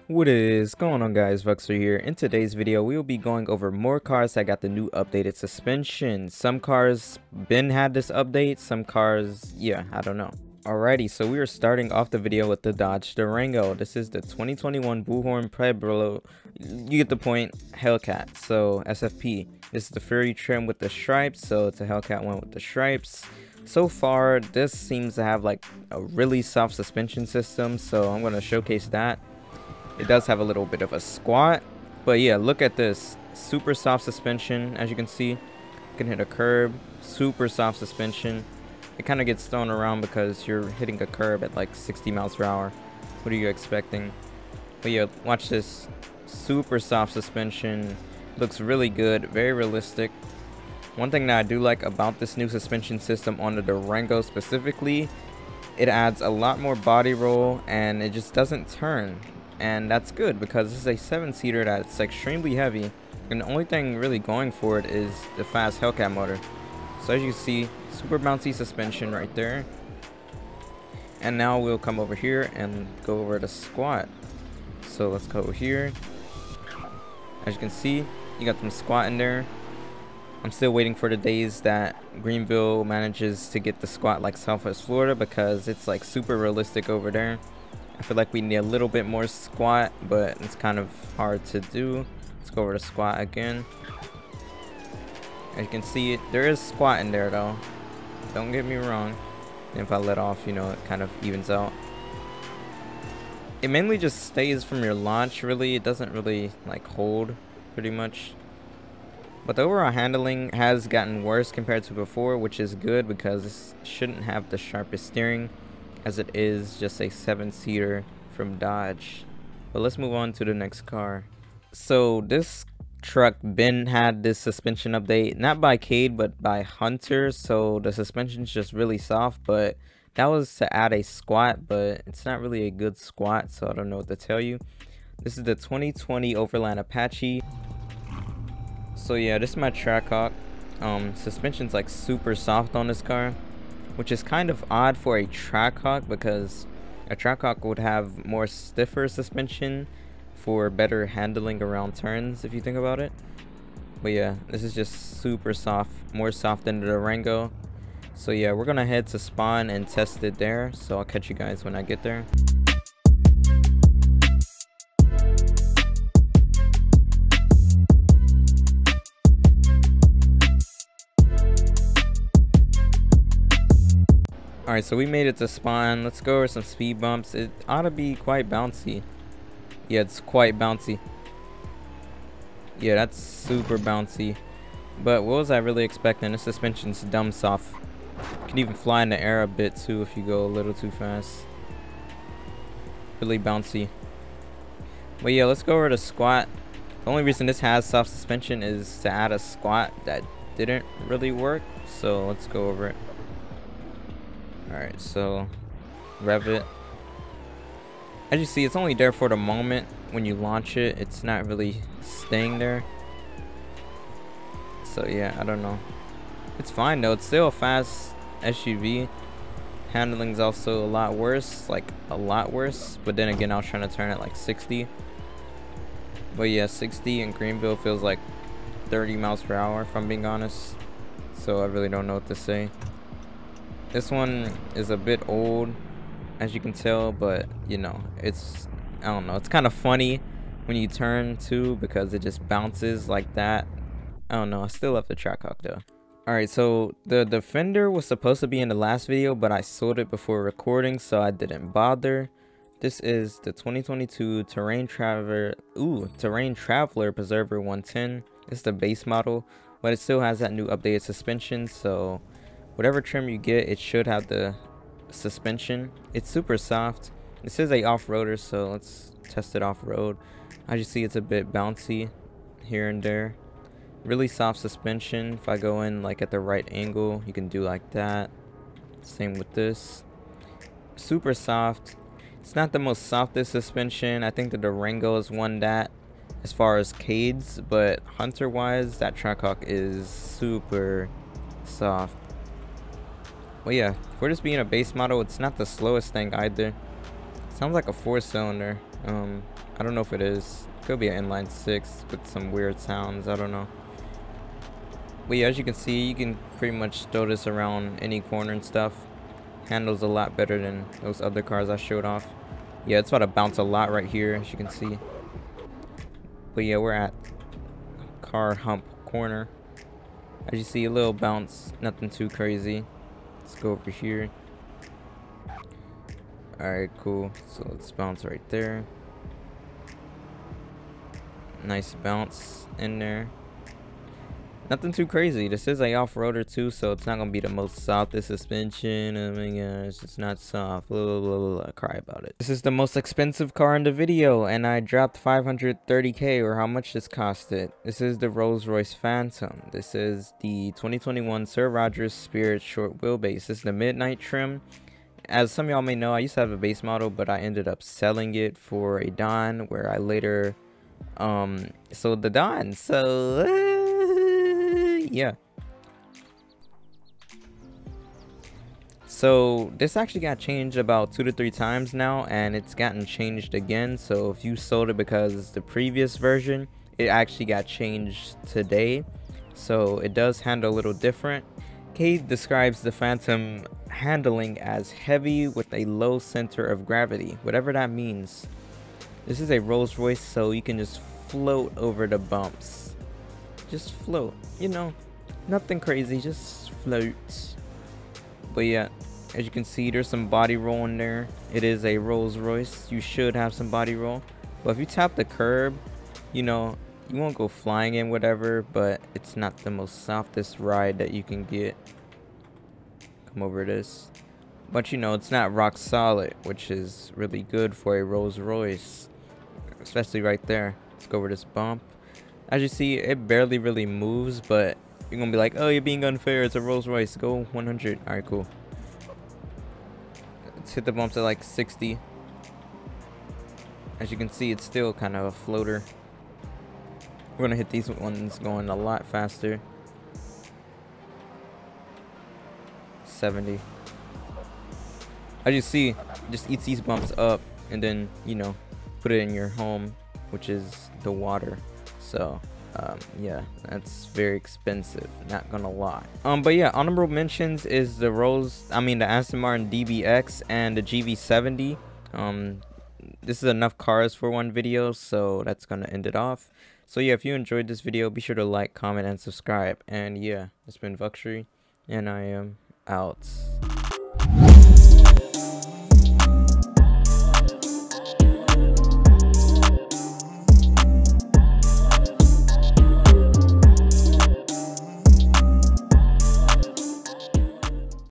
What is going on, guys? Vuxury here. In today's video we will be going over more cars that got the new updated suspension. Some cars been had this update, some cars, yeah, I don't know. Alrighty, so we are starting off the video with the Dodge Durango. This is the 2021 Bullhorn Pueblo, you get the point, Hellcat. So SFP, this is the Fury trim with the stripes, so it's a Hellcat one with the stripes. So far this seems to have like a really soft suspension system, so I'm going to showcase that. It does have a little bit of a squat, but yeah, look at this. Super soft suspension. As you can see, you can hit a curb. Super soft suspension. It kind of gets thrown around because you're hitting a curb at like 60 miles per hour. What are you expecting? But yeah, watch this. Super soft suspension. Looks really good. Very realistic. One thing that I do like about this new suspension system on the Durango specifically, it adds a lot more body roll and it just doesn't turn. And that's good because this is a 7-seater that's extremely heavy, and the only thing really going for it is the fast Hellcat motor. So as you see, super bouncy suspension right there. And now we'll come over here and go over the squat. So let's go here. As you can see, you got some squat in there. I'm still waiting for the days that Greenville manages to get the squat like Southwest Florida, because it's like super realistic over there. I feel like we need a little bit more squat, but it's kind of hard to do. Let's go over to squat again. As you can see, there is squat in there though. Don't get me wrong. And if I let off, you know, it kind of evens out. It mainly just stays from your launch, really. It doesn't really like hold pretty much. But the overall handling has gotten worse compared to before, which is good because this shouldn't have the sharpest steering, as it is just a 7-seater from Dodge. But let's move on to the next car. So this truck had this suspension update, not by Cade but by Hunter. So the suspension's just really soft, but that was to add a squat, but it's not really a good squat, so I don't know what to tell you. This is the 2020 Overland Apache. So yeah, this is my Trackhawk. Suspension's like super soft on this car, which is kind of odd for a Trackhawk because a Trackhawk would have more stiffer suspension for better handling around turns, if you think about it. But yeah, this is just super soft, more soft than the Durango. So yeah, we're gonna head to spawn and test it there, so I'll catch you guys when I get there. Alright, so we made it to spawn. Let's go over some speed bumps. It ought to be quite bouncy. Yeah, it's quite bouncy. Yeah, that's super bouncy. But what was I really expecting? The suspension's dumb soft. You can even fly in the air a bit too if you go a little too fast. Really bouncy. But yeah, let's go over to squat. The only reason this has soft suspension is to add a squat that didn't really work. So let's go over it. Alright, so rev it. As you see, it's only there for the moment. When you launch it, it's not really staying there. So yeah, I don't know. It's fine though. It's still a fast SUV. Handling's also a lot worse, like a lot worse. But then again, I was trying to turn it like 60. But yeah, 60 in Greenville feels like 30 miles per hour, if I'm being honest. So I really don't know what to say. This one is a bit old, as you can tell, but you know, it's, I don't know, it's kind of funny when you turn too, because it just bounces like that. I don't know, I still love the Trackhawk though. Alright, so the Defender was supposed to be in the last video, but I sold it before recording, so I didn't bother. This is the 2022 Terrain Traveler Preserver 110. It's the base model, but it still has that new updated suspension, so whatever trim you get, it should have the suspension. It's super soft. This is a off-roader, so let's test it off-road. As you see, it's a bit bouncy here and there. Really soft suspension. If I go in like at the right angle, you can do like that. Same with this. Super soft. It's not the most softest suspension. I think the Durango is one that, as far as Cade's, but Hunter-wise, that Trackhawk is super soft. Well, yeah, for this being a base model, it's not the slowest thing either. Sounds like a 4-cylinder. I don't know if it is. Could be an inline 6 with some weird sounds. I don't know. But yeah, as you can see, you can pretty much throw this around any corner and stuff. Handles a lot better than those other cars I showed off. Yeah, it's about to bounce a lot right here, as you can see. But yeah, we're at car hump corner. As you see, a little bounce, nothing too crazy. Let's go over here. Alright, cool. So let's bounce right there. Nice bounce in there. Nothing too crazy. This is a off-roader too, so it's not gonna be the most softest suspension. Oh my gosh, it's not soft. Blah, blah, blah, blah. Cry about it. This is the most expensive car in the video, and I dropped 530K, or how much this costed. This is the Rolls-Royce Phantom. This is the 2021 Sir Rogers Spirit short wheelbase. This is the midnight trim. As some of y'all may know, I used to have a base model, but I ended up selling it for a Don, where I later sold the Don. So yeah. So this actually got changed about 2 to 3 times now, and it's gotten changed again. So if you sold it because the previous version, it actually got changed today. So it does handle a little different. Cade describes the Phantom handling as heavy with a low center of gravity, whatever that means. This is a Rolls Royce, so you can just float over the bumps. Just float, you know, nothing crazy, just float. But yeah, as you can see, there's some body roll in there. It is a Rolls Royce, you should have some body roll. But if you tap the curb, you know, you won't go flying in whatever, but it's not the most softest ride that you can get. Come over this. But you know, it's not rock solid, which is really good for a Rolls Royce, especially right there. Let's go over this bump. As you see, it barely really moves, but you're gonna be like, oh, you're being unfair, it's a Rolls Royce. Go 100. All right, cool. Let's hit the bumps at like 60. As you can see, it's still kind of a floater. We're gonna hit these ones going a lot faster. 70. As you see, just eats these bumps up and then, you know, put it in your home, which is the water. So yeah, that's very expensive, not gonna lie. But yeah, honorable mentions is the Aston Martin DBX and the GV70. This is enough cars for one video, so that's gonna end it off. So yeah, if you enjoyed this video, be sure to like, comment, and subscribe. And yeah, it's been Vuxury, and I am out.